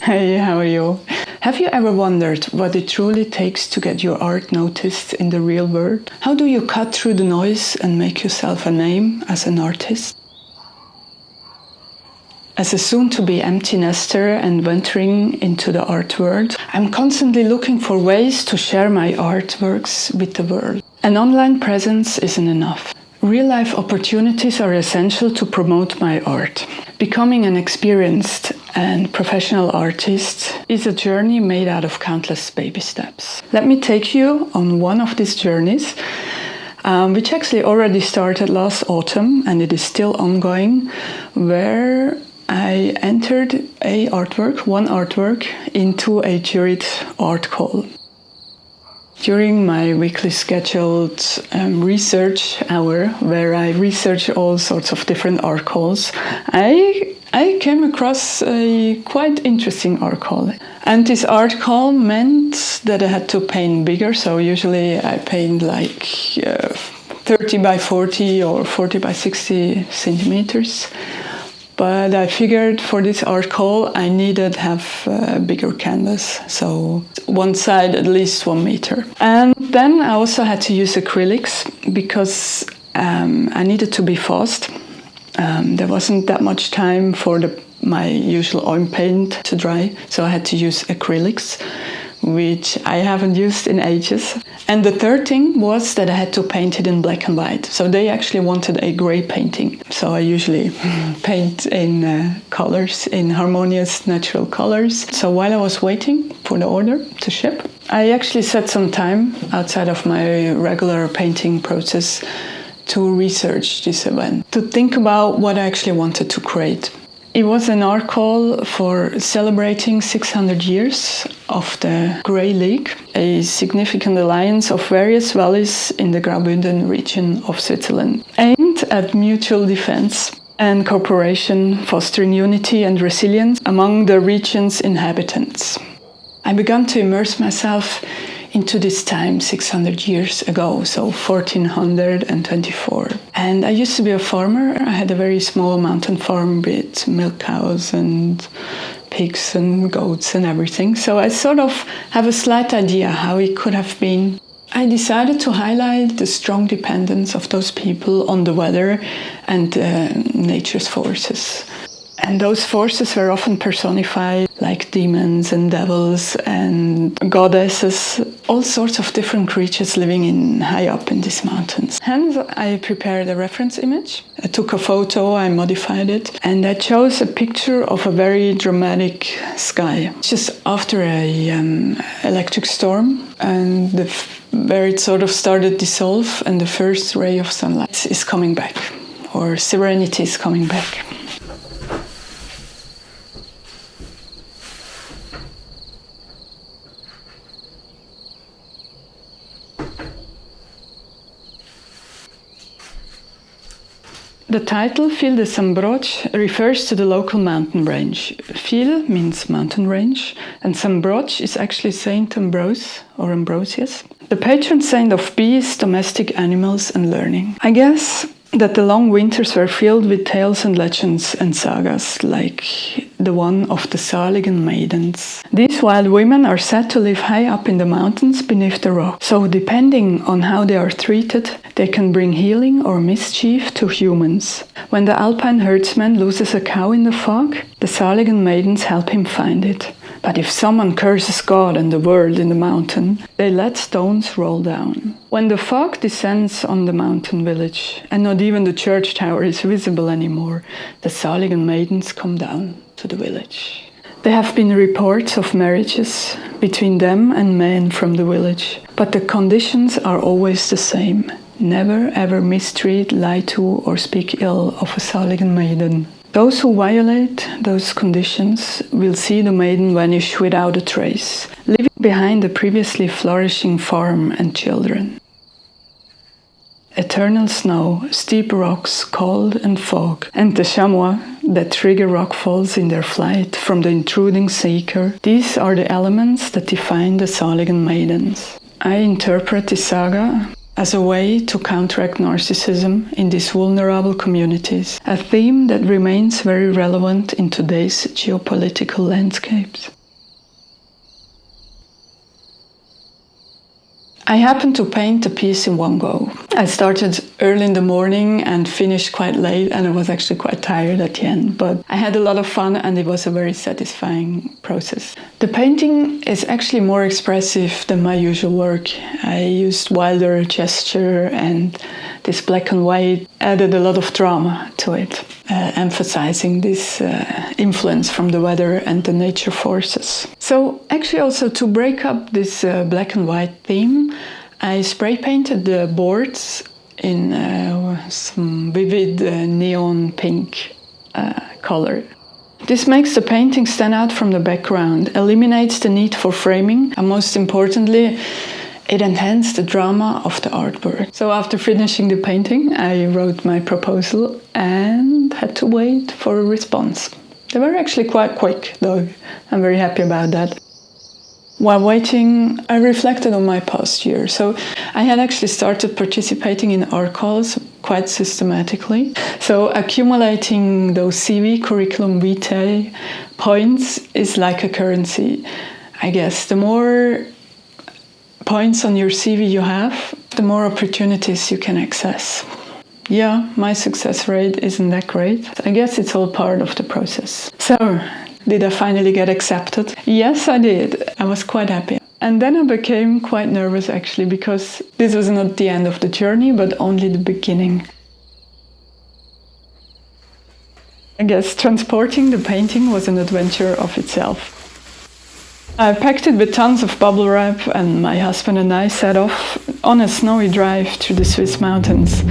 Hey, how are you? Have you ever wondered what it truly takes to get your art noticed in the real world? How do you cut through the noise and make yourself a name as an artist? As a soon-to-be empty nester and venturing into the art world, I'm constantly looking for ways to share my artworks with the world. An online presence isn't enough. Real-life opportunities are essential to promote my art. Becoming an experienced and professional artist is a journey made out of countless baby steps. Let me take you on one of these journeys, which actually already started last autumn and it is still ongoing, where I entered one artwork into a juried art call. During my weekly scheduled research hour, where I research all sorts of different art calls, I came across a quite interesting art call. And this art call meant that I had to paint bigger, so usually I paint like 30 by 40 or 40 by 60 centimeters. But I figured for this art call I needed to have a bigger canvas, so one side at least 1 meter. And then I also had to use acrylics because I needed to be fast. There wasn't that much time for my usual oil paint to dry, so I had to use acrylics, which I haven't used in ages. And the third thing was that I had to paint it in black and white. So they actually wanted a grey painting. So I usually paint in colors, in harmonious natural colors. So while I was waiting for the order to ship, I actually set some time outside of my regular painting process to research this event, to think about what I actually wanted to create. It was an art call for celebrating 600 years of the Grey League, a significant alliance of various valleys in the Graubünden region of Switzerland, aimed at mutual defense and cooperation, fostering unity and resilience among the region's inhabitants. I began to immerse myself into this time 600 years ago, so 1424. And I used to be a farmer. I had a very small mountain farm with milk cows and pigs and goats and everything. So I sort of have a slight idea how it could have been. I decided to highlight the strong dependence of those people on the weather and nature's forces. And those forces were often personified like demons and devils and goddesses, all sorts of different creatures living high up in these mountains. Hence, I prepared a reference image. I took a photo, I modified it, and I chose a picture of a very dramatic sky. Just after a electric storm, and where it sort of started to dissolve, and the first ray of sunlight is coming back, or serenity is coming back. The title, Fil de Sambroch, refers to the local mountain range. Fil means mountain range, and Sambroch is actually Saint Ambrose, or Ambrosius, the patron saint of bees, domestic animals, and learning. I guess that the long winters were filled with tales and legends and sagas, like the one of the Saligen maidens. These wild women are said to live high up in the mountains beneath the rock. So depending on how they are treated, they can bring healing or mischief to humans. When the alpine herdsman loses a cow in the fog, the Saligen maidens help him find it. But if someone curses God and the world in the mountain, they let stones roll down. When the fog descends on the mountain village, and not even the church tower is visible anymore, the Saligen maidens come down to the village. There have been reports of marriages between them and men from the village, but the conditions are always the same. Never ever mistreat, lie to, or speak ill of a Saligen maiden. Those who violate those conditions will see the maiden vanish without a trace, leaving behind a previously flourishing farm and children. Eternal snow, steep rocks, cold and fog, and the chamois that trigger rockfalls in their flight from the intruding seeker, these are the elements that define the Saligen maidens. I interpret this saga as a way to counteract narcissism in these vulnerable communities, a theme that remains very relevant in today's geopolitical landscapes. I happened to paint the piece in one go. I started early in the morning and finished quite late, and I was actually quite tired at the end, but I had a lot of fun and it was a very satisfying process. The painting is actually more expressive than my usual work. I used wilder gesture, and this black and white added a lot of drama to it, emphasizing this influence from the weather and the nature forces. So actually also to break up this black and white theme, I spray painted the boards in some vivid neon pink color. This makes the painting stand out from the background, eliminates the need for framing, and most importantly, it enhanced the drama of the artwork. So after finishing the painting, I wrote my proposal and had to wait for a response. They were actually quite quick, though. I'm very happy about that. While waiting, I reflected on my past year. So I had actually started participating in art calls quite systematically. So accumulating those CV, curriculum vitae points is like a currency. I guess the more points on your CV you have, the more opportunities you can access. Yeah, my success rate isn't that great. I guess it's all part of the process. So, did I finally get accepted? Yes, I did. I was quite happy. And then I became quite nervous actually, because this was not the end of the journey, but only the beginning. I guess transporting the painting was an adventure of itself. I packed it with tons of bubble wrap, and my husband and I set off on a snowy drive through the Swiss mountains.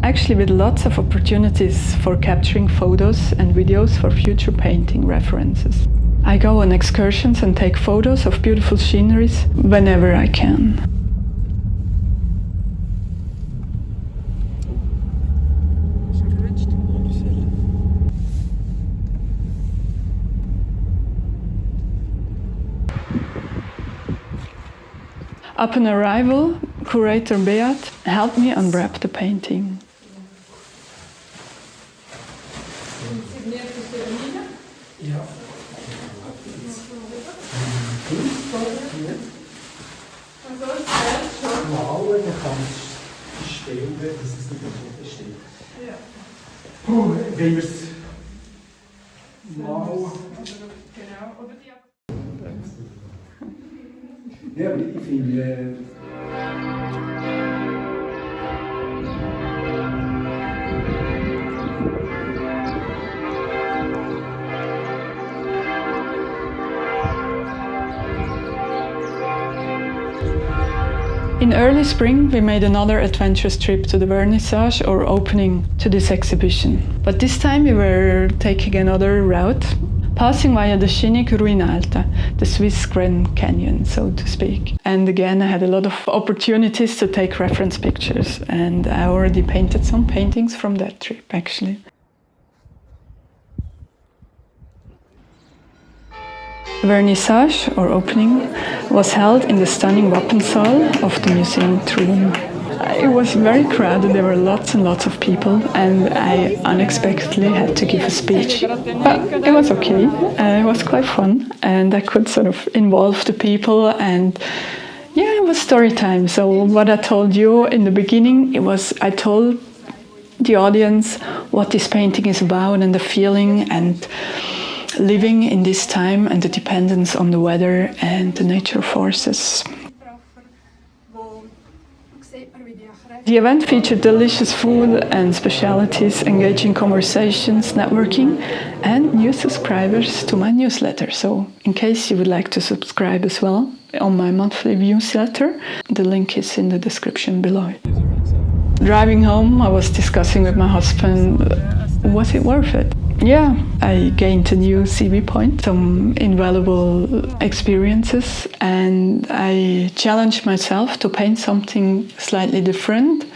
Actually, with lots of opportunities for capturing photos and videos for future painting references. I go on excursions and take photos of beautiful sceneries whenever I can. Upon arrival, curator Beat helped me unwrap the painting. Ja, ich finde... In early spring, we made another adventurous trip to the vernissage or opening to this exhibition. But this time we were taking another route, passing via the scenic Ruine Alta, the Swiss Grand Canyon, so to speak. And again, I had a lot of opportunities to take reference pictures, and I already painted some paintings from that trip, actually. The vernissage, or opening, was held in the stunning Wappensaal of the museum room. It was very crowded, there were lots and lots of people, and I unexpectedly had to give a speech. But it was okay, it was quite fun, and I could sort of involve the people, and yeah, it was story time. So what I told you in the beginning, I told the audience what this painting is about and the feeling and living in this time and the dependence on the weather and the nature forces. The event featured delicious food and specialities, engaging conversations, networking, and new subscribers to my newsletter. So, in case you would like to subscribe as well on my monthly newsletter, the link is in the description below. Driving home, I was discussing with my husband, was it worth it? Yeah, I gained a new CV point, some invaluable experiences, and I challenged myself to paint something slightly different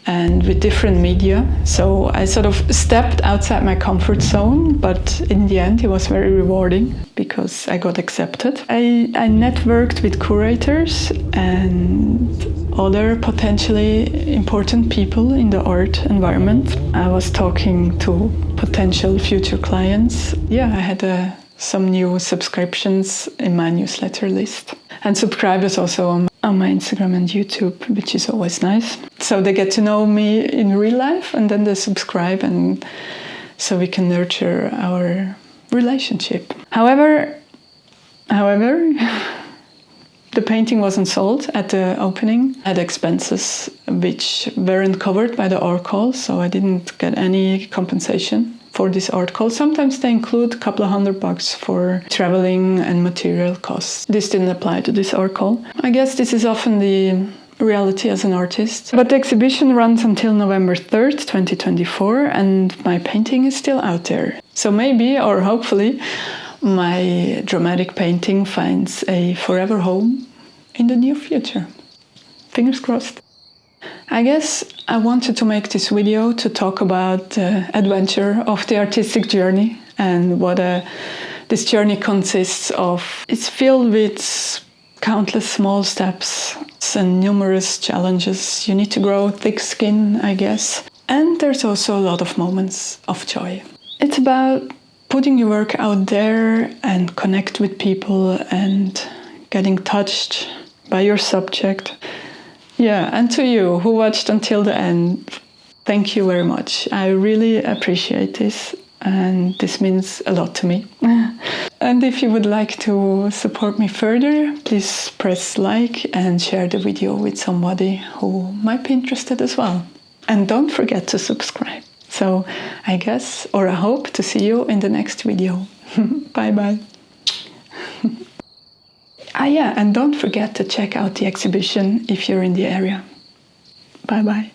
and with different media. So I sort of stepped outside my comfort zone, but in the end it was very rewarding because I got accepted. I networked with curators and other potentially important people in the art environment. I was talking to potential future clients. Yeah, I had some new subscriptions in my newsletter list. And subscribers also on my Instagram and YouTube, which is always nice. So they get to know me in real life and then they subscribe, and so we can nurture our relationship. However, the painting wasn't sold at the opening. I had expenses which weren't covered by the art call, so I didn't get any compensation for this art call. Sometimes they include a couple of $100 for traveling and material costs. This didn't apply to this art call. I guess this is often the reality as an artist. But the exhibition runs until November 3rd, 2024, and my painting is still out there. So maybe, or hopefully, my dramatic painting finds a forever home in the near future. Fingers crossed. I guess I wanted to make this video to talk about the adventure of the artistic journey and what this journey consists of. It's filled with countless small steps and numerous challenges. You need to grow thick skin, I guess. And there's also a lot of moments of joy. It's about putting your work out there and connect with people and getting touched by your subject. Yeah, and to you who watched until the end, thank you very much. I really appreciate this, and this means a lot to me. And if you would like to support me further, please press like and share the video with somebody who might be interested as well. And don't forget to subscribe. So I guess, or I hope to see you in the next video. Bye-bye. Yeah, and don't forget to check out the exhibition if you're in the area. Bye-bye.